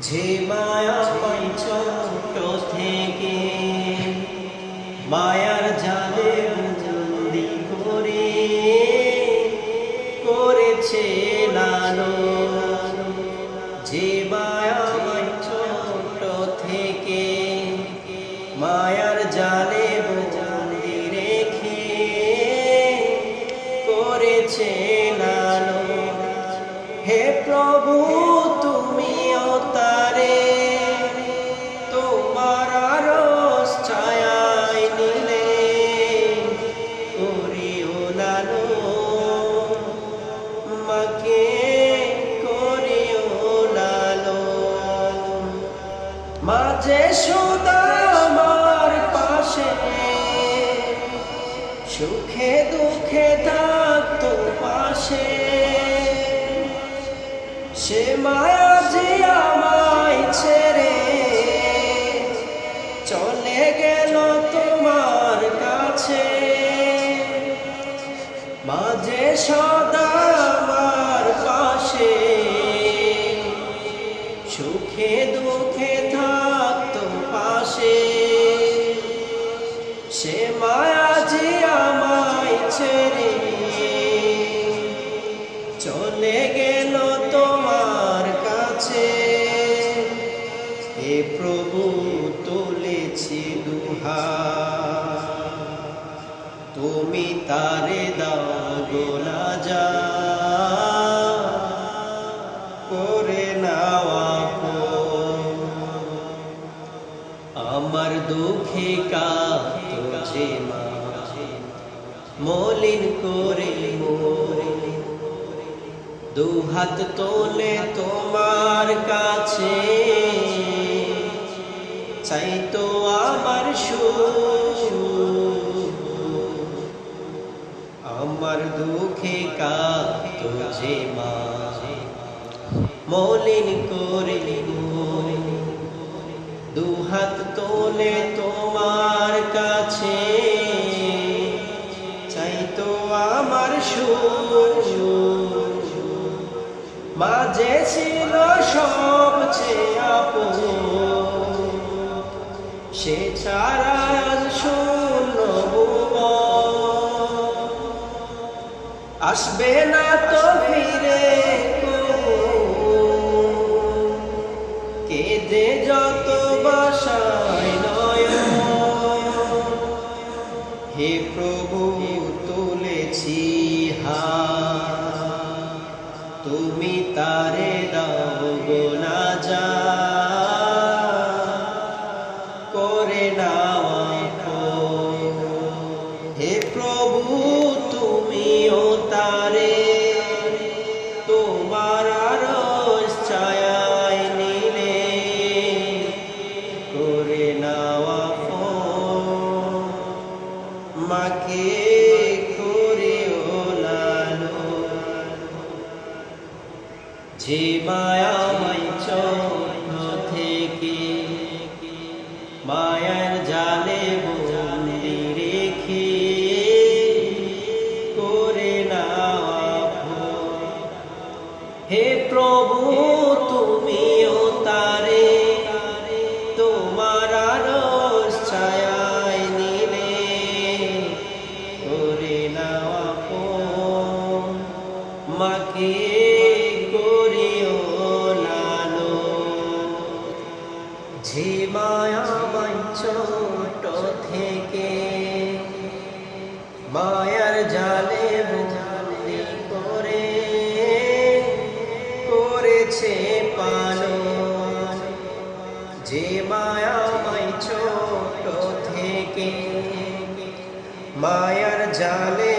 যে মায়া পাই ছোট থেকে মায়ার জালে বন্দি করে করেছে লালন। যে মায়া পাই ছোট থেকে মায়ার জালে বন্দি রেখে করেছে লালন। হে প্রভু তুমিও তারে তোমার আরশ ছায়ায় নিলে করিও লালন, মাকে করিও লালন। মাঝে সদা আমার পাশে সুখে দুঃখে থাকতো পাশে। সে মায়া যে আমায় ছেড়ে চলে গেল তোমার কাছে। মাঝে সদা আমার পাশে সুখে দুঃখে থাকতো পাশে। সে মায়া যে আমায় ছেড়ে চলে গেল তোমার কাছে। হে প্রভু তুলেছি দুহাত, তুমি তারে দাও গো নাজাত, করে নাও আপন। আমার দুঃখে কাঁদতো যে মা মলিন করে মোরে, দুহাত তোলে তোমার কাছে চাইতো আমার সুখ। আমার দুঃখে কাঁদতো যে মা মলিন করে মোরে, দুহাত তোলে তোমার কাছে চাইতো আমার সুখ। মাঝে ছিল সবচেয়ে আপন, সে ছাড়া শূন্য ভুবন। আসবে না তো ফিরে কেঁদে যত বাসায় নয়ন। হে প্রভু তুলেছি হাত, তুমি তারে দাও গো নাজাত, করে নাও আপন। হে প্রভু তুমিও তারে তোমার আরশ ছায়ায় নিলে করে নাও আপন, মাকে করিও লালন। যে মায়াময় ছোট থেকে মায়ার জালে বন্দি রেখে করে নাও আপন। হে প্রভু তুমিও তারে তোমার আরশ ছায়ায় নিলে করে নাও আপন, মাকে করিও লালন। যে মায়াময় ছোট থেকে মায়ার জালে বন্দি করে করেছে পালন। যে মায়াময় ছোট থেকে মায়ার জালে